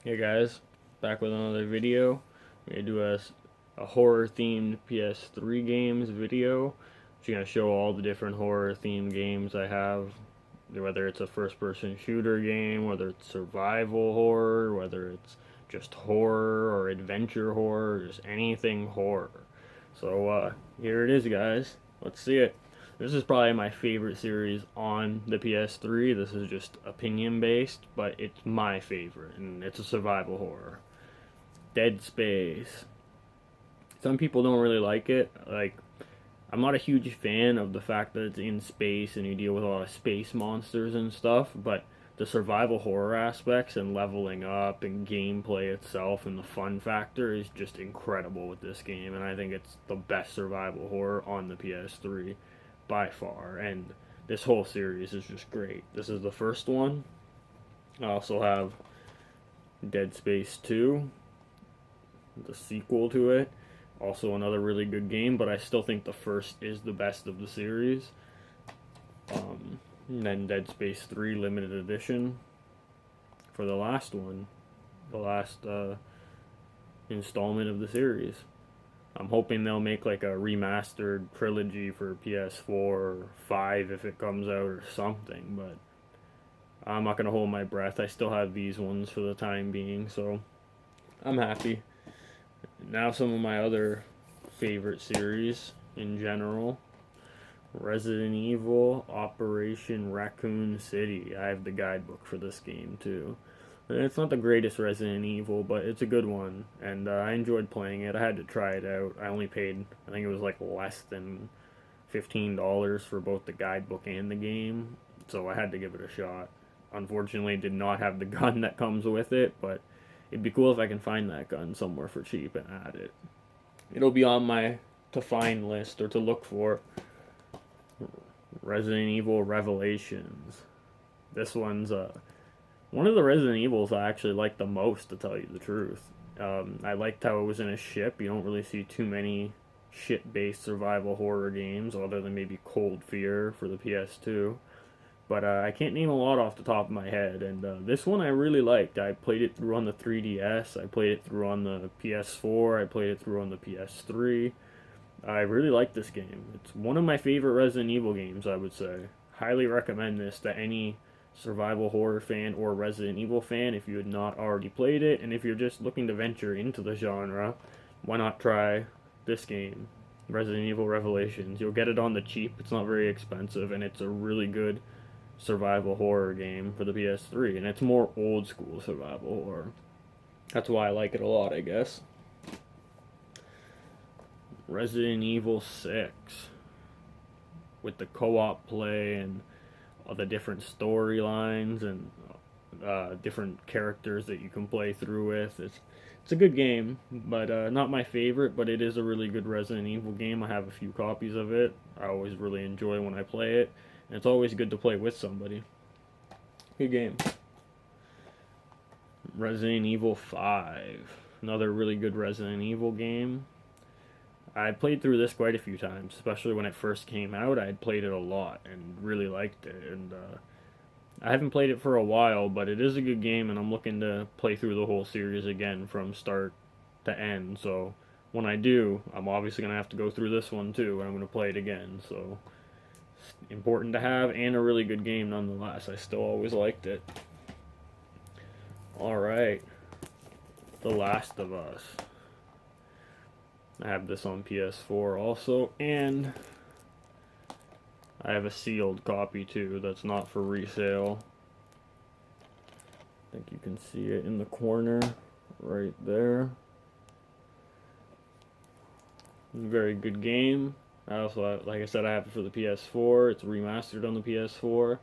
Hey guys, back with another video. We're gonna do a horror themed PS3 games video. Which gonna show all the different horror themed games I have, whether it's a first person shooter game, whether it's survival horror, whether it's just horror or adventure horror, just anything horror. So here it is, guys. Let's see it. This is probably my favorite series on the PS3. This is just opinion based, but it's my favorite, and it's a survival horror. Dead Space. Some people don't really like it. I'm not a huge fan of the fact that it's in space and you deal with a lot of space monsters and stuff, but the survival horror aspects and leveling up and gameplay itself and the fun factor is just incredible with this game, and I think it's the best survival horror on the PS3 by far. And this whole series is just great. This is the first one. I also have Dead Space 2, the sequel to it. Also another really good game, but I still think the first is the best of the series. And then Dead Space 3 limited edition for the last one, the last installment of the series. I'm hoping they'll make like a remastered trilogy for PS4 or 5 if it comes out or something, but I'm not going to hold my breath. I still have these ones for the time being, so I'm happy. Now some of my other favorite series in general. Resident Evil Operation Raccoon City. I have the guidebook for this game too. And it's not the greatest Resident Evil, but it's a good one, and I enjoyed playing it. I had to try it out. I only paid, I think it was like less than $15 for both the guidebook and the game, so I had to give it a shot. Unfortunately, it did not have the gun that comes with it, but it'd be cool if I can find that gun somewhere for cheap and add it. It'll be on my to find list or to look for. Resident Evil Revelations. This one's one of the Resident Evils I actually like the most, to tell you the truth. I liked how it was in a ship. You don't really see too many ship-based survival horror games, other than maybe Cold Fear for the PS2. But I can't name a lot off the top of my head, and this one I really liked. I played it through on the 3DS, I played it through on the PS4, I played it through on the PS3. I really like this game. It's one of my favorite Resident Evil games, I would say. Highly recommend this to any survival horror fan or Resident Evil fan if you had not already played it, and if you're just looking to venture into the genre, why not try this game, Resident Evil Revelations. You'll get it on the cheap, it's not very expensive, and it's a really good survival horror game for the PS3, and it's more old school survival horror. That's why I like it a lot, I guess. Resident Evil 6 with the co-op play and all the different storylines and different characters that you can play through with. It's a good game, but not my favorite. But it is a really good Resident Evil game. I have a few copies of it. I always really enjoy when I play it, and it's always good to play with somebody. Good game. Resident Evil 5, another really good Resident Evil game. I played through this quite a few times, especially when it first came out. I had played it a lot and really liked it, and I haven't played it for a while, but it is a good game, and I'm looking to play through the whole series again from start to end. So when I do, I'm obviously going to have to go through this one too, and I'm going to play it again. So it's important to have, and a really good game nonetheless. I still always liked it. Alright, The Last of Us. I have this on PS4 also, and I have a sealed copy too that's not for resale. I think you can see it in the corner right there. Very good game. I also, like I said, I have it for the PS4. It's remastered on the PS4.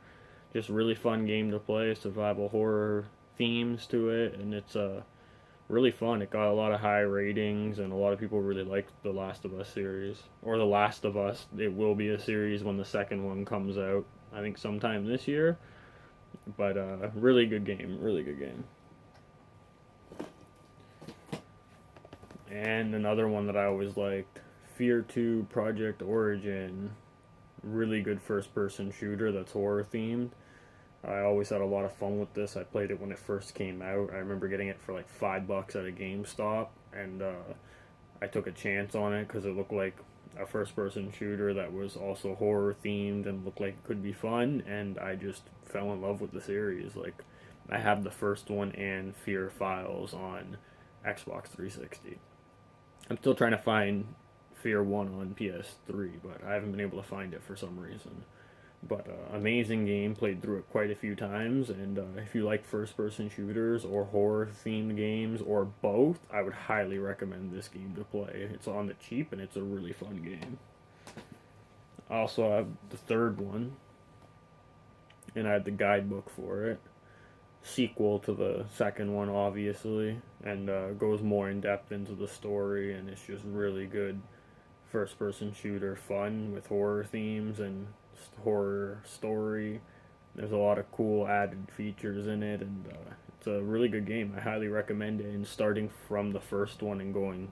Just really fun game to play. Survival horror themes to it, and it's really fun. It got a lot of high ratings, and a lot of people really like the Last of Us series. Or The Last of Us. It will be a series when the second one comes out. I think sometime this year. But really good game. Really good game. And another one that I always liked, Fear 2 Project Origin. Really good first person shooter that's horror themed. I always had a lot of fun with this. I played it when it first came out. I remember getting it for like $5 at a GameStop, and I took a chance on it because it looked like a first-person shooter that was also horror themed and looked like it could be fun. And I just fell in love with the series. Like, I have the first one and Fear Files on Xbox 360. I'm still trying to find Fear 1 on PS3, but I haven't been able to find it for some reason. But amazing game, played through it quite a few times, and if you like first-person shooters or horror-themed games or both, I would highly recommend this game to play. It's on the cheap, and it's a really fun game. I also have the third one, and I had the guidebook for it. Sequel to the second one, obviously, and goes more in depth into the story, and it's just really good first-person shooter fun with horror themes and horror story. There's a lot of cool added features in it, and it's a really good game. I highly recommend it, and starting from the first one and going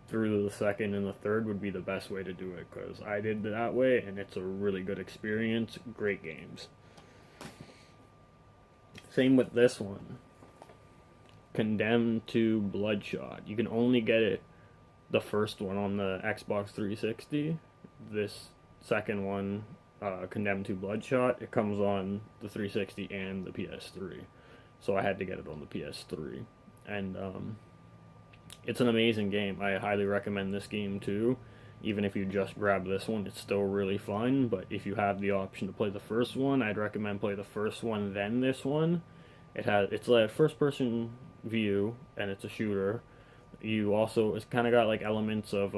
through the second and the third would be the best way to do it, because I did it that way, and it's a really good experience. Great games. Same with this one. Condemned to Bloodshot. You can only get it the first one on the Xbox 360. This second one, Condemned to Bloodshot, it comes on the 360 and the PS3. So I had to get it on the PS3. And it's an amazing game. I highly recommend this game too. Even if you just grab this one, it's still really fun. But if you have the option to play the first one, I'd recommend play the first one, then this one. It's like a first-person view, and it's a shooter. It's kind of got like elements of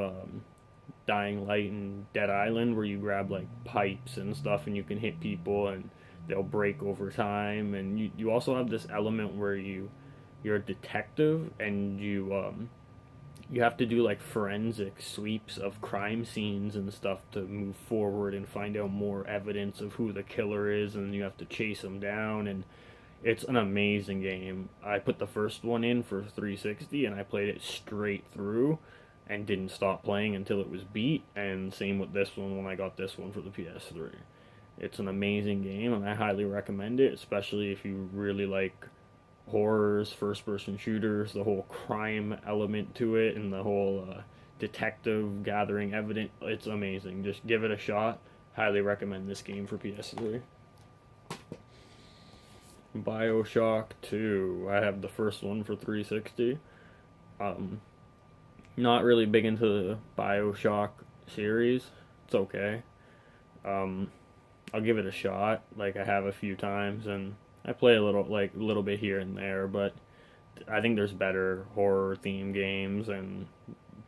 Dying Light and Dead Island, where you grab like pipes and stuff, and you can hit people, and they'll break over time. And you also have this element where you're a detective, and you have to do like forensic sweeps of crime scenes and stuff to move forward and find out more evidence of who the killer is, and you have to chase them down. And it's an amazing game. I put the first one in for 360, and I played it straight through and didn't stop playing until it was beat, and same with this one when I got this one for the PS3. It's an amazing game, and I highly recommend it, especially if you really like horrors, first-person shooters, the whole crime element to it, and the whole detective gathering evidence. It's amazing. Just give it a shot. Highly recommend this game for PS3. BioShock 2. I have the first one for 360. Not really big into the BioShock series. It's okay. I'll give it a shot. Like, I have a few times, and I play a little bit here and there, but I think there's better horror themed games and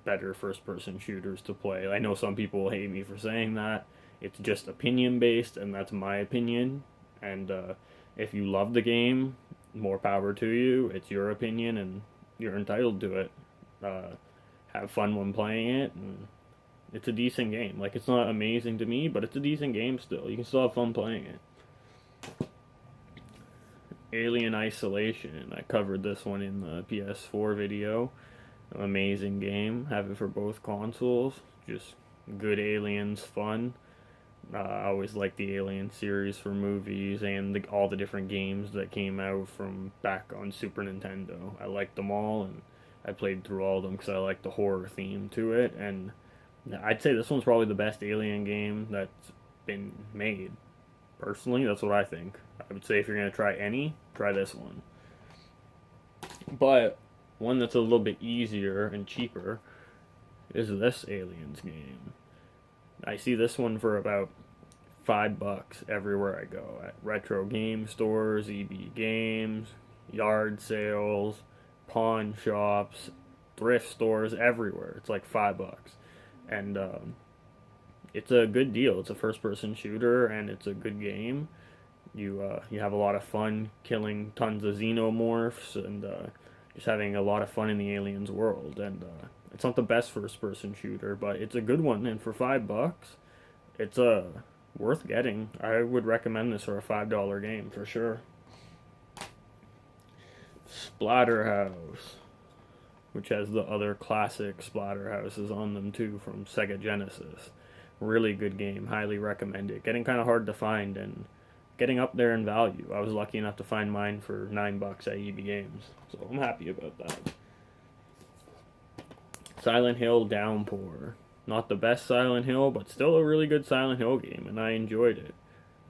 better first person shooters to play. I know some people will hate me for saying that. It's just opinion based, and that's my opinion. And if you love the game, more power to you. It's your opinion, and you're entitled to it. Have fun when playing it, and it's a decent game. Like, it's not amazing to me, but it's a decent game still. You can still have fun playing it. Alien Isolation. I covered this one in the PS4 video. Amazing game. Have it for both consoles. Just good aliens, fun. I always liked the Alien series for movies and all the different games that came out from back on Super Nintendo. I liked them all, and I played through all of them because I like the horror theme to it. And I'd say this one's probably the best Alien game that's been made. Personally, that's what I think. I would say if you're going to try any, try this one. But one that's a little bit easier and cheaper is this Aliens game. I see this one for about $5 everywhere I go. At retro game stores, EB Games, yard sales, pawn shops, thrift stores, everywhere. It's like $5. And it's a good deal. It's a first-person shooter, and it's a good game. You have a lot of fun killing tons of xenomorphs, and just having a lot of fun in the aliens world. And it's not the best first-person shooter, but it's a good one. And for $5, it's worth getting. I would recommend this for a $5 game for sure. Splatterhouse, which has the other classic Splatterhouses on them too from Sega Genesis. Really good game. Highly recommend it. Getting kind of hard to find, and getting up there in value. I was lucky enough to find mine for $9 at EB Games, so I'm happy about that. Silent Hill Downpour. Not the best Silent Hill, but still a really good Silent Hill game, and I enjoyed it.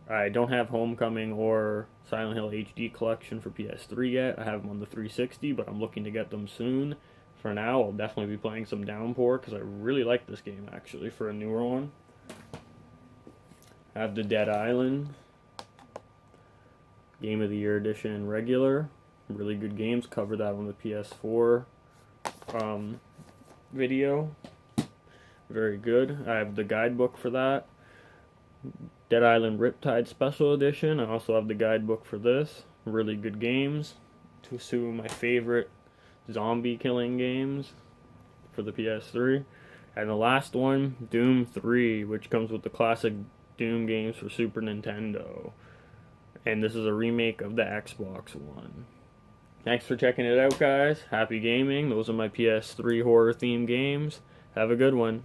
I don't have Homecoming or Silent Hill HD Collection for PS3 yet. I have them on the 360, but I'm looking to get them soon. For now, I'll definitely be playing some Downpour because I really like this game actually for a newer one. I have the Dead Island Game of the Year Edition and regular. Really good games. Covered that on the PS4 video. Very good. I have the guidebook for that. Dead Island Riptide Special Edition. I also have the guidebook for this. Really good games. Two of my favorite zombie killing games for the PS3. And the last one, Doom 3, which comes with the classic Doom games for Super Nintendo. And this is a remake of the Xbox One. Thanks for checking it out, guys. Happy gaming. Those are my PS3 horror themed games. Have a good one.